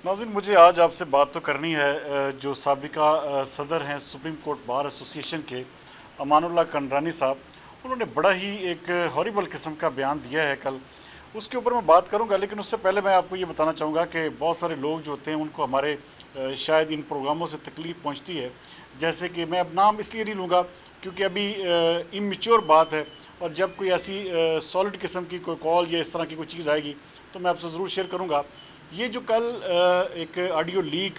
नाज़रीन, मुझे आज आपसे बात तो करनी है जो साबिका सदर हैं सुप्रीम कोर्ट बार एसोसिएशन के अमानुल्लाह कंडरानी साहब। उन्होंने बड़ा ही एक हॉरिबल किस्म का बयान दिया है कल। उसके ऊपर मैं बात करूंगा, लेकिन उससे पहले मैं आपको ये बताना चाहूँगा कि बहुत सारे लोग जो होते हैं उनको हमारे शायद इन प्रोग्रामों से तकलीफ़ पहुँचती है। जैसे कि मैं अब नाम इसलिए नहीं लूँगा क्योंकि अभी इमेच्योर बात है, और जब कोई ऐसी सॉलिड किस्म की कोई कॉल या इस तरह की कोई चीज़ आएगी तो मैं आपसे ज़रूर शेयर करूँगा। ये जो कल एक ऑडियो लीक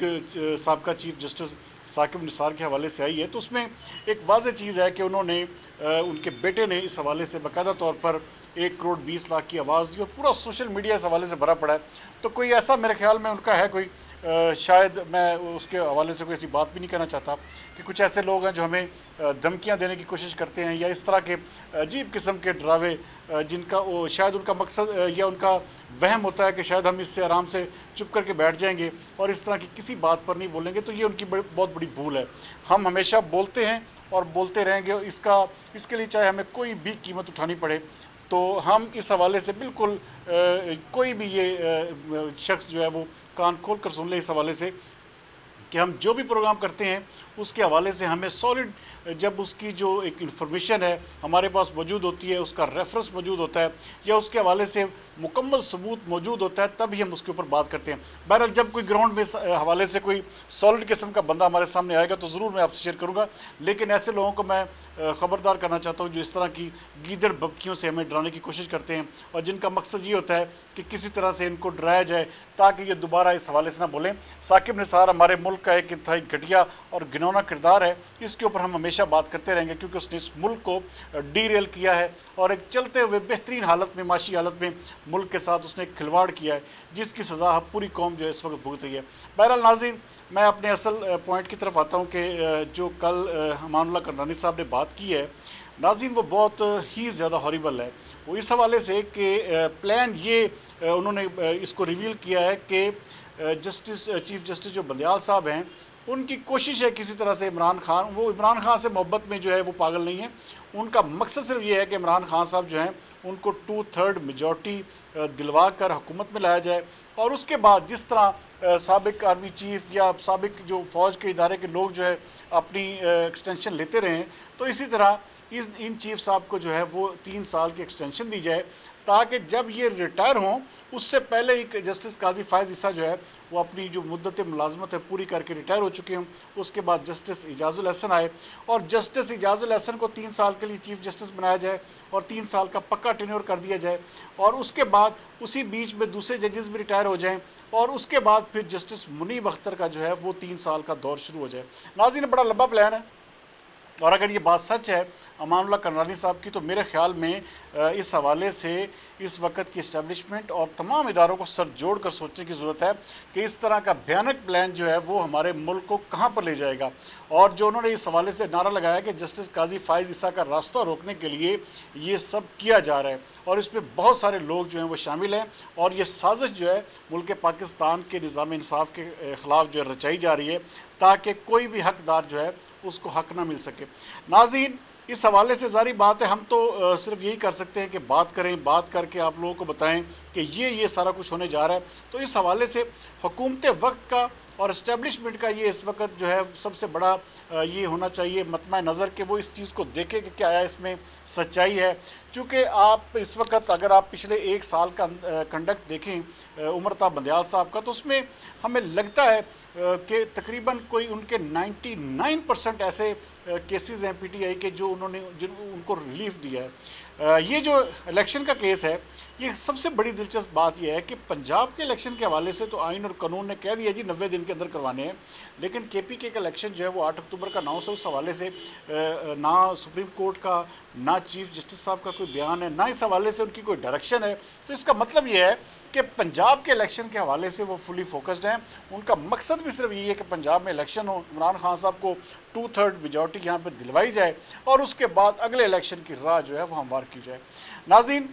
साबका चीफ जस्टिस साकिब निसार के हवाले से आई है, तो उसमें एक वाज़ेह चीज़ है कि उन्होंने उनके बेटे ने इस हवाले से बाकायदा तौर पर 1 करोड़ 20 लाख की आवाज़ दी, और पूरा सोशल मीडिया इस हवाले से भरा पड़ा है। तो कोई ऐसा मेरे ख्याल में उनका है कोई शायद मैं उसके हवाले से कोई ऐसी बात भी नहीं कहना चाहता कि कुछ ऐसे लोग हैं जो हमें धमकियां देने की कोशिश करते हैं या इस तरह के अजीब किस्म के डरावे, जिनका वो शायद उनका मकसद या उनका वहम होता है कि शायद हम इससे आराम से चुप करके बैठ जाएंगे और इस तरह की किसी बात पर नहीं बोलेंगे। तो ये उनकी बहुत बड़ी भूल है। हम हमेशा बोलते हैं और बोलते रहेंगे, इसके लिए चाहे हमें कोई भी कीमत उठानी पड़े। तो हम इस हवाले से बिल्कुल कोई भी ये शख्स जो है वो कान खोल कर सुन ले इस हवाले से कि हम जो भी प्रोग्राम करते हैं उसके हवाले से हमें सॉलिड, जब उसकी जो एक इन्फॉर्मेशन है हमारे पास मौजूद होती है, उसका रेफरेंस मौजूद होता है या उसके हवाले से मुकम्मल सबूत मौजूद होता है, तभी हम उसके ऊपर बात करते हैं। बहरहाल जब कोई ग्राउंड में हवाले से कोई सॉलिड किस्म का बंदा हमारे सामने आएगा तो ज़रूर मैं आपसे शेयर करूँगा। लेकिन ऐसे लोगों को मैं ख़बरदार करना चाहता हूँ जो इस तरह की गीदड़ बबकियों से हमें डराने की कोशिश करते हैं और जिनका मकसद ये होता है कि किसी तरह से इनको डराया जाए ताकि ये दोबारा इस हवाले से ना बोलें। साकिब निसार हमारे मुल्क का एक इंतहाई घटिया और घिनौना किरदार है। इसके ऊपर हम हमेशा बात करते रहेंगे क्योंकि उसने इस मुल्क को डीरेल किया है और एक चलते हुए बेहतरीन हालत में, माशी हालत में मुल्क के साथ उसने एक खिलवाड़ किया है जिसकी सज़ा पूरी कौम जो है इस वक्त भुगत रही है। बहरहाल नाज़रीन, मैं अपने असल पॉइंट की तरफ आता हूँ कि जो कल अमानुल्लाह कंडरानी साहब ने बात की है नाज़रीन, वो बहुत ही ज़्यादा हॉरिबल है। वो इस हवाले से कि प्लान ये उन्होंने इसको रिवील किया है कि चीफ जस्टिस जो बंदयाल साहब हैं उनकी कोशिश है किसी तरह से इमरान खान से मोहब्बत में जो है वो पागल नहीं है। उनका मकसद सिर्फ ये है कि इमरान खान साहब जो हैं उनको 2/3 मेजॉरिटी दिलवा कर हुकूमत में लाया जाए, और उसके बाद जिस तरह साबिक आर्मी चीफ या साबिक जो फ़ौज के इदारे के लोग जो है अपनी एक्सटेंशन लेते रहे हैं, तो इसी तरह इन चीफ साहब को जो है वो 3 साल की एक्सटेंशन दी जाए ताकि जब ये रिटायर हों उससे पहले ही जस्टिस काजी फ़ायज़ ईसा जो है वो अपनी जो मुद्दत मुलाजमत है पूरी करके रिटायर हो चुके हैं। उसके बाद जस्टिस इजाज़ुल हसन आए और जस्टिस इजाज़ुल हसन को 3 साल के लिए चीफ जस्टिस बनाया जाए और 3 साल का पक्का टेन्योर कर दिया जाए, और उसके बाद उसी बीच में दूसरे जजेस भी रिटायर हो जाएँ और उसके बाद फिर जस्टिस मुनीब अख्तर का जो है वो 3 साल का दौर शुरू हो जाए। नाज़रीन, बड़ा लंबा प्लान है, और अगर ये बात सच है अमानुल्लाह कंडरानी साहब की, तो मेरे ख्याल में इस हवाले से इस वक्त की इस्टेब्लिशमेंट और तमाम इदारों को सर जोड़ कर सोचने की ज़रूरत है कि इस तरह का भयानक प्लान जो है वो हमारे मुल्क को कहाँ पर ले जाएगा। और जो उन्होंने इस हवाले से नारा लगाया कि जस्टिस काजी फ़ायज़ ईसा का रास्ता रोकने के लिए ये सब किया जा रहा है, और इसमें बहुत सारे लोग जो हैं वो शामिल हैं, और ये साजिश जो है मुल्क पाकिस्तान के निज़ाम इंसाफ के ख़िलाफ़ जो है रचाई जा रही है ताकि कोई भी हकदार जो है उसको हक ना मिल सके। नाज़रीन, इस हवाले से ज़ारी बात है, हम तो सिर्फ यही कर सकते हैं कि बात करें, बात करके आप लोगों को बताएं कि ये सारा कुछ होने जा रहा है। तो इस हवाले से हुकूमत वक्त का और इस्टेब्लिशमेंट का ये इस वक्त जो है सबसे बड़ा ये होना चाहिए मतमा नज़र कि वो इस चीज़ को देखें कि क्या इसमें सच्चाई है। चूँकि आप इस वक्त अगर आप पिछले 1 साल का कंडक्ट देखें उमरता बंदयाल साहब का, तो उसमें हमें लगता है कि तकरीबन कोई उनके 99% ऐसे केसेस हैं पीटीआई के जो उनको रिलीफ दिया है। ये जो इलेक्शन का केस है, ये सबसे बड़ी दिलचस्प बात यह है कि पंजाब के इलेक्शन के हवाले से तो आइन और कानून ने कह दिया जी 90 दिन के अंदर करवाने हैं, लेकिन केपीके का इलेक्शन जो है वो 8 अक्टूबर का अनाउंस है। उस हवाले से ना सुप्रीम कोर्ट का, ना चीफ जस्टिस साहब का कोई बयान है, ना इस हवाले से उनकी कोई डायरेक्शन है। तो इसका मतलब ये है कि पंजाब के इलेक्शन के हवाले से वो फुली फोकस्ड हैं। उनका मकसद भी सिर्फ यही है कि पंजाब में इलेक्शन हो, इमरान खान साहब को 2/3 मेजॉरिटी यहाँ पर दिलवाई जाए और उसके बाद अगले इलेक्शन की राह जो है वो हमवार की जाए। नाज़रीन,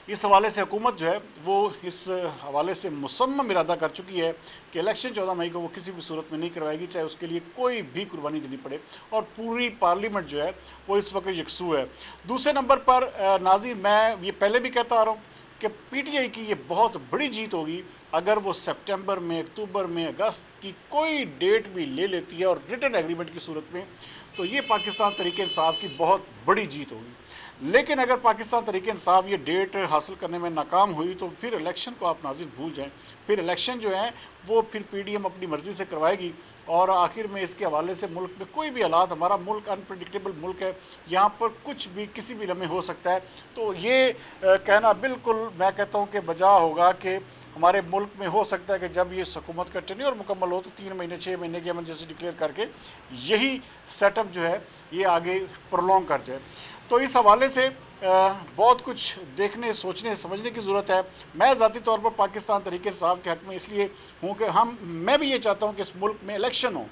इस हवाले से हुकूमत जो है वो इस हवाले से मुसम्मम इरादा कर चुकी है कि इलेक्शन 14 मई को वो किसी भी सूरत में नहीं करवाएगी, चाहे उसके लिए कोई भी कुर्बानी देनी पड़े, और पूरी पार्लियामेंट जो है वो इस वक्त यकसू है। दूसरे नंबर पर नाज़रीन, मैं ये पहले भी कहता आ रहा हूँ کہ پی ٹی آئی کی یہ بہت بڑی جیت ہوگی اگر وہ سپٹمبر میں، اکتوبر میں، اگست کی کوئی ڈیٹ بھی لے لیتی ہے اور ریٹن ایگریمنٹ کی صورت میں، تو یہ پاکستان تحریک انصاف کی بہت بڑی جیت ہوگی۔ لیکن اگر پاکستان تحریک انصاف یہ ڈیٹ حاصل کرنے میں ناکام ہوئی تو پھر الیکشن کو آپ ناظرین بھول جائیں، پھر الیکشن جو ہے وہ پھر پی ڈی ایم اپنی مرضی سے کروائے گی، اور آخر میں اس کے حوالے سے ملک میں کوئی بھی حالات، ہمارا ملک انپریڈکٹیبل ملک ہے، یہاں پر کچھ بھی کسی بھی لمحے ہو سکتا ہے۔ تو یہ کہنا بالکل میں کہتا ہوں کہ بجا ہوگا کہ ہمارے ملک میں ہو سکتا ہے کہ جب یہ حکومت کا ٹینیور مکمل ہو تو 3 مہینے 6 مہینے کی ایمرجنسی ڈکلیئر کر کے یہی سیٹ اپ جو ہے یہ آگے پرولونگ کر جائے۔ تو اس حوالے سے بہت کچھ دیکھنے، سوچنے، سمجھنے کی ضرورت ہے۔ میں ذاتی طور پر پاکستان تحریک انصاف کے حق میں اس لیے ہوں کہ میں بھی یہ چاہتا ہوں کہ اس ملک میں الیکشن ہو۔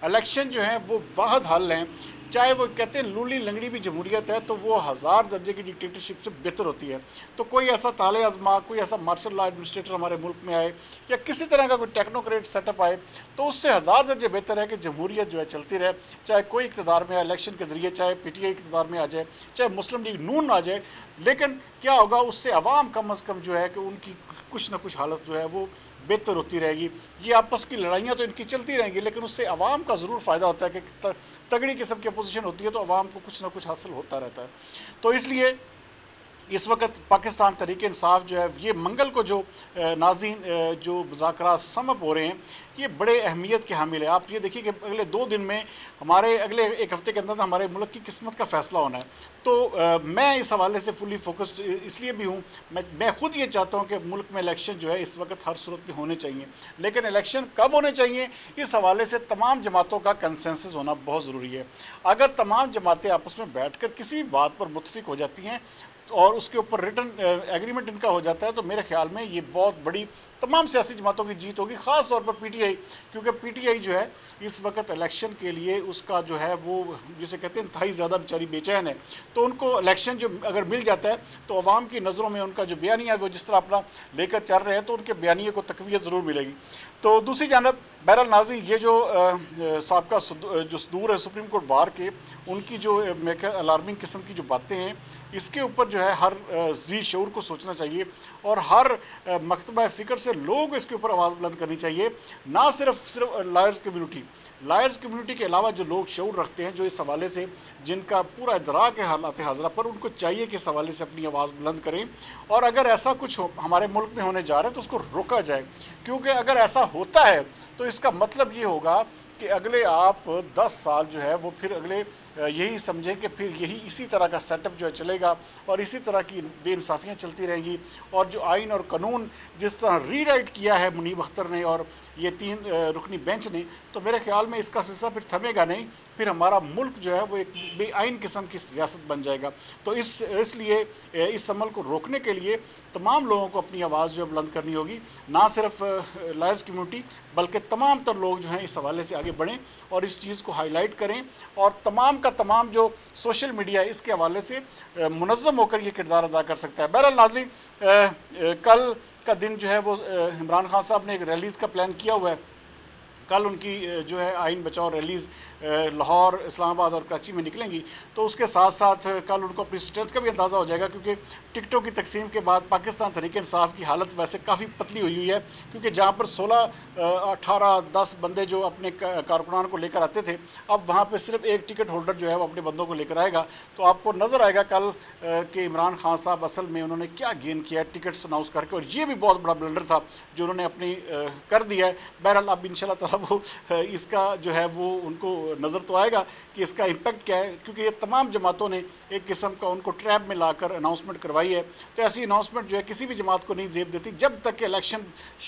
الیکشن جو ہیں وہ واحد حل ہیں، چاہے وہ کہتے ہیں لولی لنگڑی بھی جمہوریت ہے تو وہ 1000 درجے کی ڈکٹیٹرشپ سے بہتر ہوتی ہے۔ تو کوئی ایسا طالع ازما، کوئی ایسا مارشل لا ایڈمنسٹریٹر ہمارے ملک میں آئے یا کسی طرح کا کوئی ٹیکنوکریٹ سیٹ اپ آئے تو اس سے 1000 درجے بہتر ہے کہ جمہوریت جو ہے چلتی رہے، چاہے کوئی اقتدار میں آئے الیکشن کے ذریعے، چاہے پی ٹی آئی اقتدار میں آ جائے، چاہے مسلم لیگ نون آ جائے، لیکن کیا ہوگا اس سے عوام کم از کم جو ہے کہ ان کی کچھ نہ کچھ حالت جو ہے وہ بہتر ہوتی رہے گی۔ یہ آپس کی لڑائیاں تو ان کی چلتی رہیں گی لیکن اس سے عوام کا ضرور فائدہ ہوتا ہے کہ تگڑی قسم کی اپوزیشن ہوتی ہے تو عوام کو کچھ نہ کچھ حاصل ہوتا رہتا ہے۔ تو اس لیے اس وقت پاکستان تحریک انصاف جو ہے یہ منگل کو جو ناظرین جو مذاکرات سمپ ہو رہے ہیں یہ بڑے اہمیت کے حامل ہے۔ آپ یہ دیکھیے کہ اگلے 2 دن میں ہمارے اگلے 1 ہفتے کے اندر ہمارے ملک کی قسمت کا فیصلہ ہونا ہے۔ تو میں اس حوالے سے فلی فوکسڈ اس لیے بھی ہوں، میں خود یہ چاہتا ہوں کہ ملک میں الیکشن جو ہے اس وقت ہر صورت میں ہونے چاہیے، لیکن الیکشن کب ہونے چاہیے اس حوالے سے تمام جماعتوں کا کنسنسس ہونا بہت ضروری ہے۔ اگر تمام جماعتیں آپس میں بیٹھ کر کسی بھی بات پر متفق ہو جاتی ہیں اور اس کے اوپر ریٹن ایگریمنٹ ان کا ہو جاتا ہے تو میرے خیال میں یہ بہت بڑی تمام سیاسی جماعتوں کی جیت ہوگی، خاص طور پر پی ٹی آئی، کیونکہ پی ٹی آئی جو ہے اس وقت الیکشن کے لیے اس کا جو ہے وہ جسے کہتے ہیں انتہائی زیادہ بیچاری بے چین ہے۔ تو ان کو الیکشن جو اگر مل جاتا ہے تو عوام کی نظروں میں ان کا جو بیانیہ ہے وہ جس طرح اپنا لے کر چل رہے ہیں تو ان کے بیانیے کو تقویت ضرور ملے گی۔ تو دوسری جانب بہرحال ناظرین یہ جو سابقہ جو صدور ہے سپریم کورٹ بار کے، ان کی جو الارمنگ قسم کی جو باتیں ہیں اس کے اوپر جو ہے ہر ذی شعور کو سوچنا چاہیے اور ہر مکتبہ فکر سے لوگ اس کے اوپر آواز بلند کرنی چاہیے، نہ صرف لائرز کمیونٹی کے علاوہ جو لوگ شعور رکھتے ہیں جو اس حوالے سے جن کا پورا ادراک ہے حالات حاضرہ پر، ان کو چاہیے کہ اس حوالے سے اپنی آواز بلند کریں، اور اگر ایسا کچھ ہمارے ملک میں ہونے جا رہا ہے تو اس کو روکا جائے، کیونکہ اگر ایسا ہوتا ہے تو اس کا مطلب یہ ہوگا کہ اگلے آپ 10 سال جو ہے وہ پھر اگلے یہی سمجھیں کہ پھر یہی اسی طرح کا سیٹ اپ جو ہے چلے گا اور اسی طرح کی بے انصافیاں چلتی رہیں گی، اور جو آئین اور قانون جس طرح ری رائٹ کیا ہے منیب اختر نے اور یہ 3 رکنی بینچ نے، تو میرے خیال میں اس کا سلسلہ پھر تھمے گا نہیں، پھر ہمارا ملک جو ہے وہ ایک بے آئین قسم کی ریاست بن جائے گا۔ تو اس لیے اس عمل کو روکنے کے لیے تمام لوگوں کو اپنی آواز جو ہے بلند کرنی ہوگی، نہ صرف لائرز کمیونٹی بلکہ تمام تر لوگ جو ہیں اس حوالے سے آگے بڑھیں اور اس چیز کو ہائی لائٹ کریں، اور تمام کا تمام جو سوشل میڈیا ہے اس کے حوالے سے منظم ہو کر یہ کردار ادا کر سکتا ہے۔ بہرحال ناظرین کل کا دن جو ہے وہ عمران خان صاحب نے ایک ریلیز کا پلان کیا ہوا ہے، کل ان کی جو ہے آئین بچاؤ ریلیز لاہور، اسلام آباد اور کراچی میں نکلیں گی، تو اس کے ساتھ ساتھ کل ان کو اپنی اسٹرینتھ کا بھی اندازہ ہو جائے گا، کیونکہ ٹکٹوں کی تقسیم کے بعد پاکستان تحریک انصاف کی حالت ویسے کافی پتلی ہوئی ہے، کیونکہ جہاں پر 16 18 10 بندے جو اپنے کارکنان کو لے کر آتے تھے، اب وہاں پہ صرف ایک ٹکٹ ہولڈر جو ہے وہ اپنے بندوں کو لے کر آئے گا۔ تو آپ کو نظر آئے گا کل کہ عمران خان صاحب اصل میں انہوں نے کیا گین کیا ہے ٹکٹس اناؤنس کر کے، اور یہ بھی بہت بڑا بلنڈر تھا جو انہوں نے اپنی کر دیا ہے۔ بہرحال اب انشاءاللہ تعالیٰ وہ اس کا جو ہے وہ ان کو نظر تو آئے گا کہ اس کا امپیکٹ کیا ہے، کیونکہ یہ تمام جماعتوں نے ایک قسم کا ان کو ٹریپ میں لا کر اناؤنسمنٹ کروائی ہے۔ تو ایسی اناؤنسمنٹ جو ہے کسی بھی جماعت کو نہیں زیب دیتی جب تک کہ الیکشن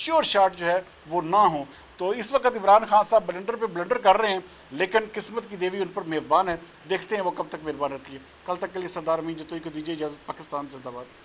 شور شاٹ جو ہے وہ نہ ہو۔ تو اس وقت عمران خان صاحب بلنڈر پہ بلنڈر کر رہے ہیں، لیکن قسمت کی دیوی ان پر مہربان ہے، دیکھتے ہیں وہ کب تک مہربان رہتی ہے۔ کل تک کے لیے سردار امین جتوئی کو دیجیے اجازت۔ پاکستان زندہ باد۔